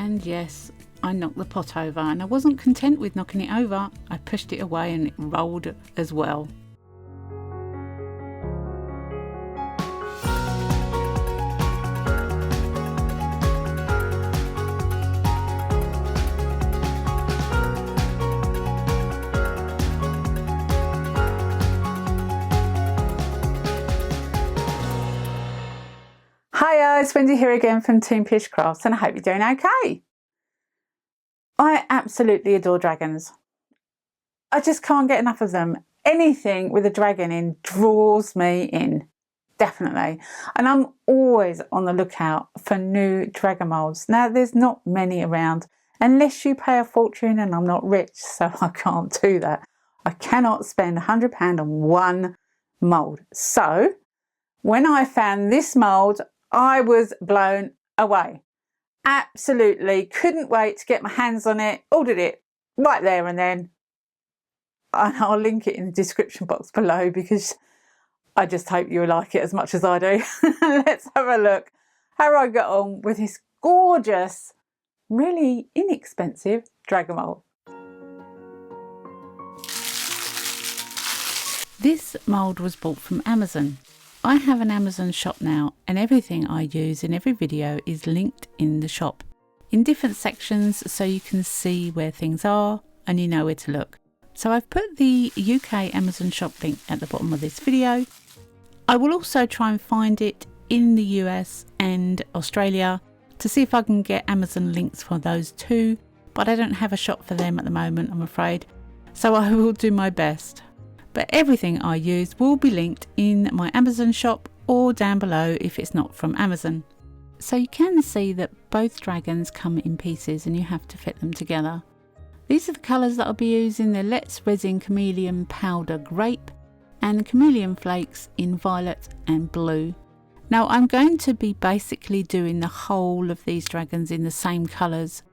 And yes, I knocked the pot over, and I wasn't content with knocking it over. I pushed it away and it rolled as well. Hiya, it's Wendy here again from Toonpish Crafts, and I hope you're doing okay. I absolutely adore dragons. I just can't get enough of them. Anything with a dragon in draws me in, definitely. And I'm always on the lookout for new dragon moulds. Now, there's not many around unless you pay a fortune, and I'm not rich, so I can't do that. I cannot spend £100 on one mould. So when I found this mould, I was blown away. Absolutely couldn't wait to get my hands on it. Ordered it right there and then. And I'll link it in the description box below because I just hope you like it as much as I do. Let's have a look how I got on with this gorgeous, really inexpensive dragon mould. This mould was bought from Amazon. I have an Amazon shop now, and everything I use in every video is linked in the shop in different sections so you can see where things are and you know where to look. So I've put the UK Amazon shop link at the bottom of this video. I will also try and find it in the US and Australia to see if I can get Amazon links for those too, but I don't have a shop for them at the moment, I'm afraid. So I will do my best. But everything I use will be linked in my Amazon shop or down below if it's not from Amazon. So you can see that both dragons come in pieces and you have to fit them together. These are the colours that I'll be using: the Let's Resin Chameleon Powder Grape and the Chameleon Flakes in violet and blue. Now I'm going to be basically doing the whole of these dragons in the same colours,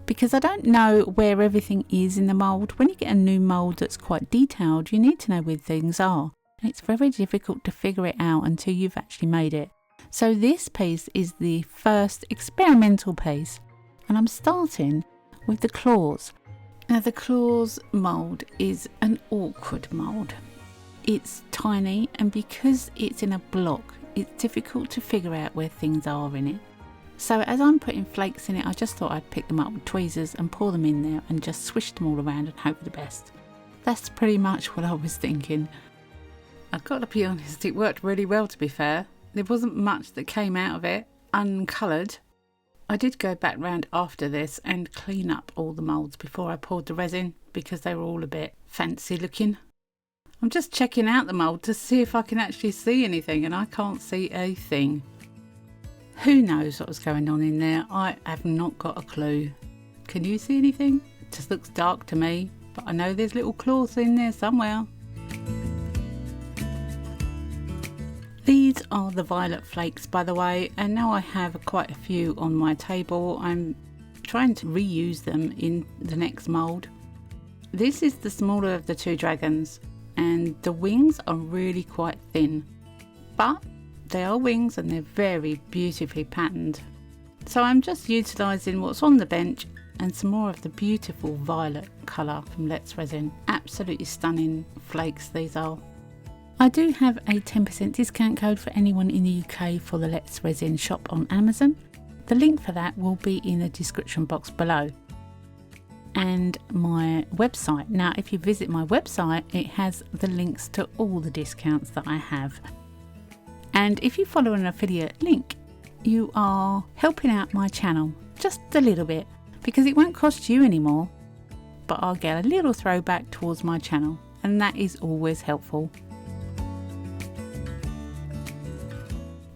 because I don't know where everything is in the mould. When you get a new mould that's quite detailed, you need to know where things are. And it's very difficult to figure it out until you've actually made it. So this piece is the first experimental piece, and I'm starting with the claws. Now the claws mould is an awkward mould. It's tiny, and because it's in a block, it's difficult to figure out where things are in it. So as I'm putting flakes in it, I just thought I'd pick them up with tweezers and pour them in there and just swish them all around and hope for the best. That's pretty much what I was thinking. I've got to be honest, it worked really well, to be fair. There wasn't much that came out of it uncoloured. I did go back round after this and clean up all the moulds before I poured the resin because they were all a bit fancy looking. I'm just checking out the mould to see if I can actually see anything, and I can't see a thing. Who knows what was going on in there? I have not got a clue. Can you see anything? It just looks dark to me, but I know there's little claws in there somewhere. These are the violet flakes, by the way, and now I have quite a few on my table. I'm trying to reuse them in the next mould. This is the smaller of the two dragons, and the wings are really quite thin, but they are wings and they're very beautifully patterned. So I'm just utilising what's on the bench and some more of the beautiful violet colour from Let's Resin. Absolutely stunning flakes these are. I do have a 10% discount code for anyone in the UK for the Let's Resin shop on Amazon. The link for that will be in the description box below. And my website. Now if you visit my website, it has the links to all the discounts that I have. And if you follow an affiliate link, you are helping out my channel just a little bit, because it won't cost you anymore, but I'll get a little throwback towards my channel, and that is always helpful.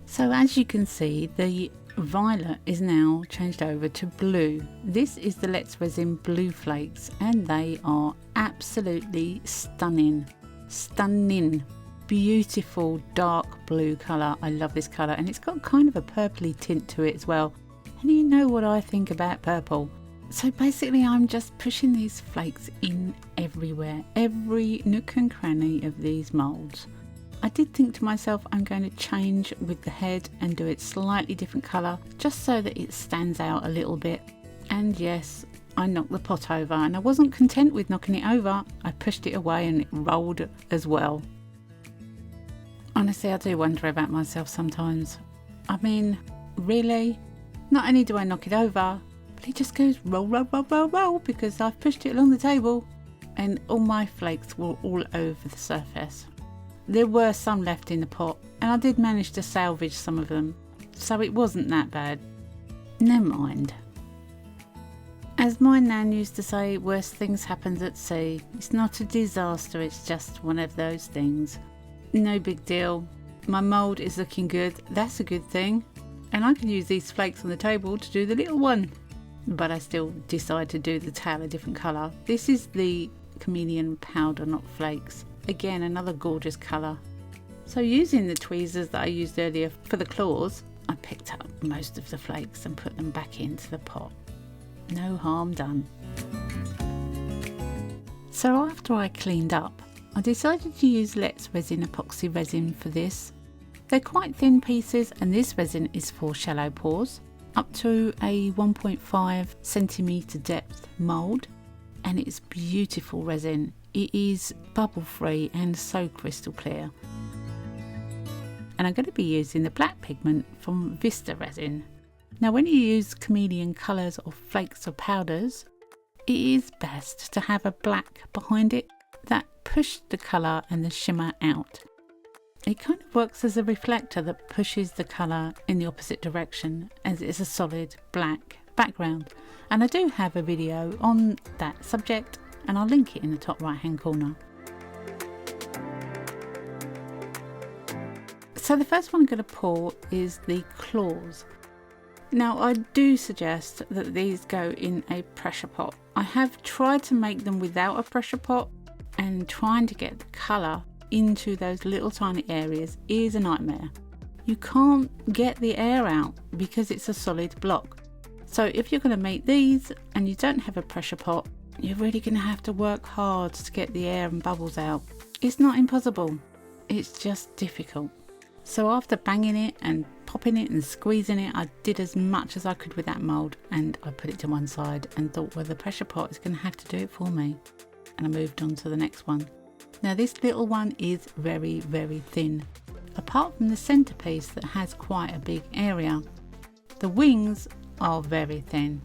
So as you can see, the violet is now changed over to blue. This is the Let's Resin Blue Flakes, and they are absolutely stunning. Stunning. Beautiful dark blue colour. I love this colour, and it's got kind of a purpley tint to it as well. And you know what I think about purple. So basically I'm just pushing these flakes in everywhere, every nook and cranny of these moulds. I did think to myself, I'm going to change with the head and do it slightly different colour, just so that it stands out a little bit. And yes, I knocked the pot over, and I wasn't content with knocking it over. I pushed it away and it rolled as well. Honestly, I do wonder about myself sometimes. I mean, really? Not only do I knock it over, but it just goes roll, roll, roll, roll, roll, because I've pushed it along the table and all my flakes were all over the surface. There were some left in the pot and I did manage to salvage some of them, so it wasn't that bad. Never mind. As my nan used to say, worse things happen at sea. It's not a disaster, it's just one of those things. No big deal. My mould is looking good, that's a good thing. And I can use these flakes on the table to do the little one. But I still decide to do the tail a different colour. This is the chameleon powder, not flakes. Again, another gorgeous colour. So using the tweezers that I used earlier for the claws, I picked up most of the flakes and put them back into the pot. No harm done. So after I cleaned up, I decided to use Let's Resin epoxy resin for this. They're quite thin pieces and this resin is for shallow pours, up to a 1.5 centimetre depth mould, and it's beautiful resin. It is bubble free and so crystal clear. And I'm going to be using the black pigment from Vista Resin. Now when you use chameleon colours or flakes or powders, it is best to have a black behind it that push the colour and the shimmer out. It kind of works as a reflector that pushes the colour in the opposite direction, as it's a solid black background. And I do have a video on that subject and I'll link it in the top right hand corner. So the first one I'm going to pour is the claws. Now I do suggest that these go in a pressure pot. I have tried to make them without a pressure pot, and trying to get the colour into those little tiny areas is a nightmare. You can't get the air out because it's a solid block. So if you're going to make these and you don't have a pressure pot, you're really going to have to work hard to get the air and bubbles out. It's not impossible, it's just difficult. So after banging it and popping it and squeezing it, I did as much as I could with that mould and I put it to one side and thought, well, the pressure pot is going to have to do it for me. And I moved on to the next one. Now this little one is very, very thin. Apart from the centerpiece that has quite a big area, the wings are very thin.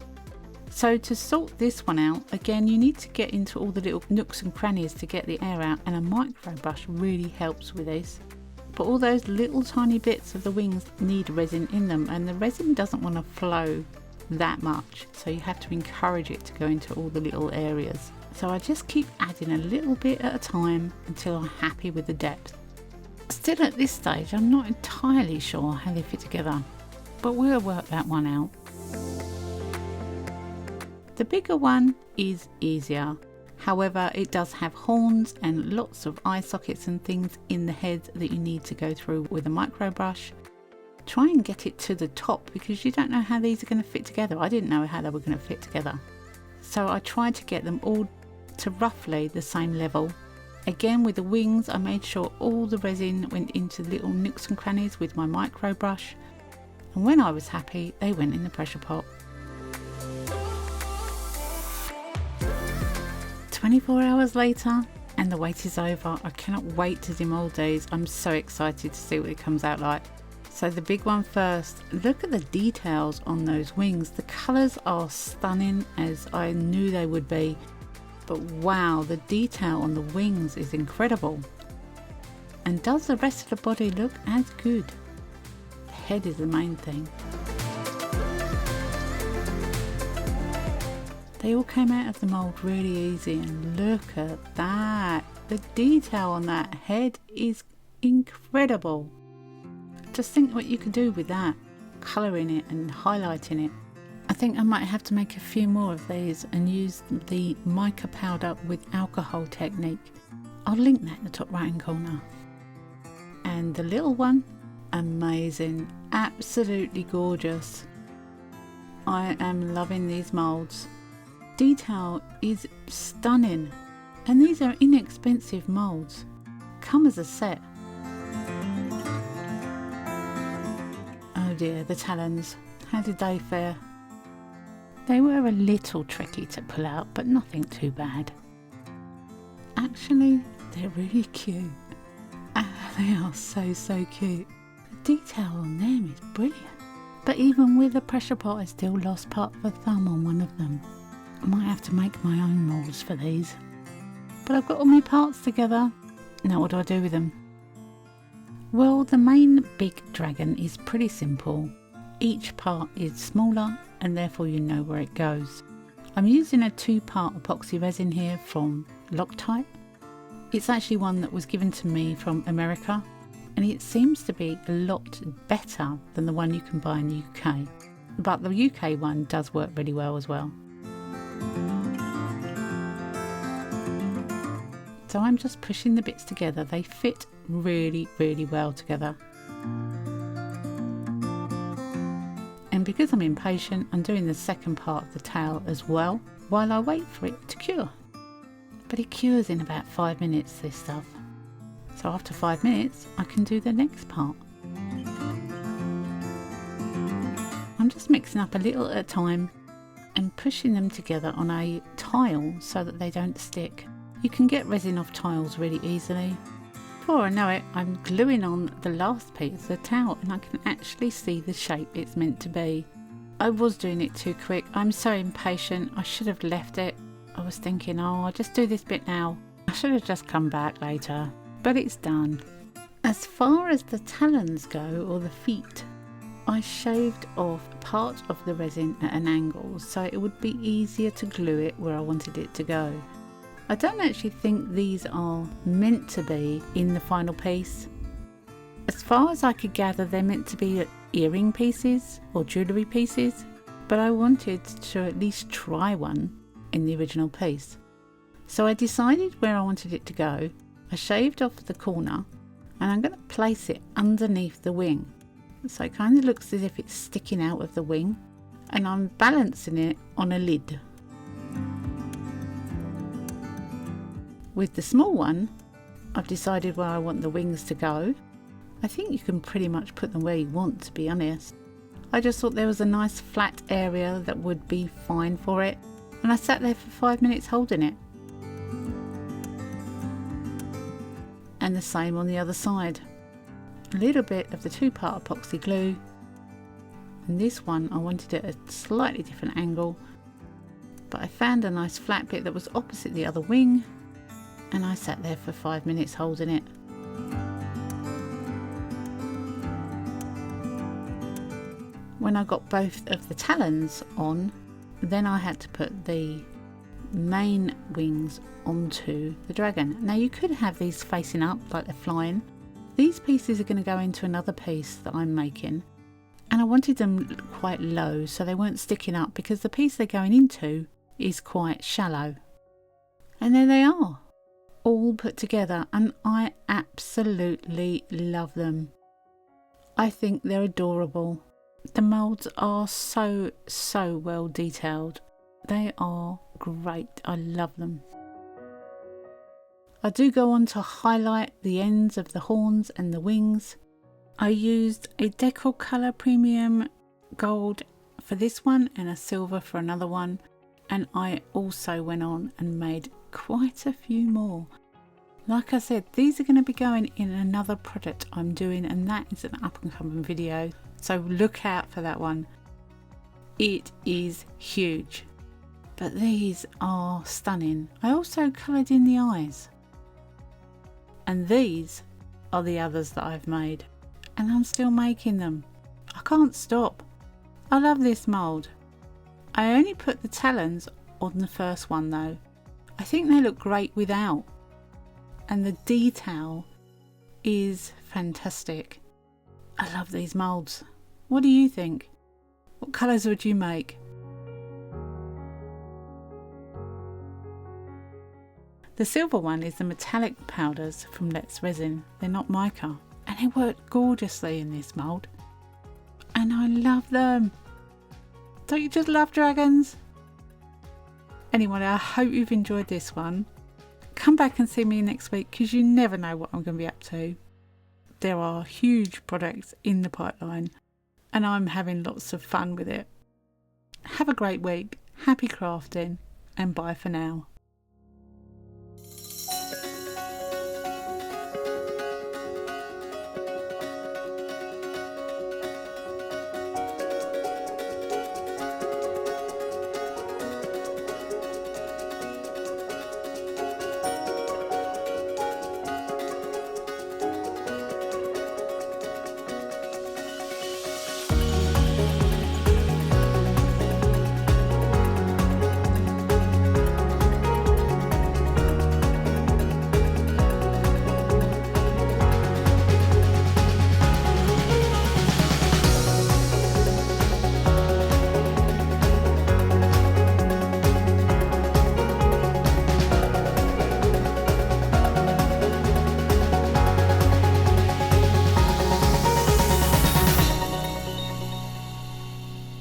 So to sort this one out, again, you need to get into all the little nooks and crannies to get the air out, and a micro brush really helps with this. But all those little tiny bits of the wings need resin in them, and the resin doesn't want to flow that much, so you have to encourage it to go into all the little areas. So I just keep adding a little bit at a time until I'm happy with the depth. Still at this stage, I'm not entirely sure how they fit together, but we'll work that one out. The bigger one is easier. However, it does have horns and lots of eye sockets and things in the head that you need to go through with a micro brush. Try and get it to the top because you don't know how these are going to fit together. I didn't know how they were going to fit together. So I tried to get them all to roughly the same level. Again, with the wings, I made sure all the resin went into little nooks and crannies with my micro brush. And when I was happy, they went in the pressure pot. 24 hours later and the wait is over. I cannot wait to demold these. I'm so excited to see what it comes out like. So the big one first. Look at the details on those wings. The colours are stunning, as I knew they would be. But wow, the detail on the wings is incredible. And does the rest of the body look as good? The head is the main thing. They all came out of the mould really easy, and look at that. The detail on that head is incredible. Just think what you could do with that, colouring it and highlighting it. I think I might have to make a few more of these and use the mica powder with alcohol technique. I'll link that in the top right hand corner. And the little one, amazing, absolutely gorgeous. I am loving these moulds. Detail is stunning, and these are inexpensive moulds. Come as a set. Oh dear, the Talons, how did they fare? They were a little tricky to pull out, but nothing too bad. Actually, they're really cute. They are so cute. The detail on them is brilliant. But even with a pressure pot, I still lost part of a thumb on one of them. I might have to make my own moulds for these. But I've got all my parts together. Now what do I do with them? Well, the main big dragon is pretty simple. Each part is smaller and therefore you know where it goes. I'm using a 2-part epoxy resin here from Loctite. It's actually one that was given to me from America, and it seems to be a lot better than the one you can buy in the UK. But the UK one does work really well as well. So I'm just pushing the bits together. They fit really well together. And because I'm impatient, I'm doing the second part of the tail as well while I wait for it to cure. But it cures in about 5 minutes, this stuff. So after 5 minutes, I can do the next part. I'm just mixing up a little at a time and pushing them together on a tile so that they don't stick. You can get resin off tiles really easily. Before I know it, I'm gluing on the last piece of the towel and I can actually see the shape it's meant to be. I was doing it too quick. I'm so impatient. I should have left it. I was thinking, oh, I'll just do this bit now. I should have just come back later. But it's done. As far as the talons go, or the feet, I shaved off part of the resin at an angle so it would be easier to glue it where I wanted it to go. I don't actually think these are meant to be in the final piece. As far as I could gather, they're meant to be earring pieces or jewellery pieces, but I wanted to at least try one in the original piece. So I decided where I wanted it to go. I shaved off the corner and I'm going to place it underneath the wing. So it kind of looks as if it's sticking out of the wing, and I'm balancing it on a lid. With the small one, I've decided where I want the wings to go. I think you can pretty much put them where you want, to be honest. I just thought there was a nice flat area that would be fine for it, and I sat there for 5 minutes holding it. And the same on the other side. A little bit of the 2-part epoxy glue, and this one I wanted it at a slightly different angle, but I found a nice flat bit that was opposite the other wing, and I sat there for 5 minutes holding it. When I got both of the talons on, then I had to put the main wings onto the dragon. Now you could have these facing up like they're flying. These pieces are going to go into another piece that I'm making, and I wanted them quite low so they weren't sticking up because the piece they're going into is quite shallow. And there they are, all put together, and I absolutely love them. I think they're adorable. The moulds are so well detailed. They are great. I love them. I do go on to highlight the ends of the horns and the wings. I used a Decor Colour Premium Gold for this one and a silver for another one, and I also went on and made quite a few more. Like I said, these are going to be going in another product I'm doing, and that is an up and coming video, so look out for that one. It is huge, but these are stunning. I also coloured in the eyes, and these are the others that I've made, and I'm still making them. I can't stop. I love this mould. I only put the talons on the first one though. I think they look great without, and the detail is fantastic. I love these moulds. What do you think? What colours would you make? The silver one is the metallic powders from Let's Resin. They're not mica, and they work gorgeously in this mould, and I love them. Don't you just love dragons? Anyway, I hope you've enjoyed this one. Come back and see me next week, because you never know what I'm going to be up to. There are huge projects in the pipeline, and I'm having lots of fun with it. Have a great week, happy crafting, and bye for now.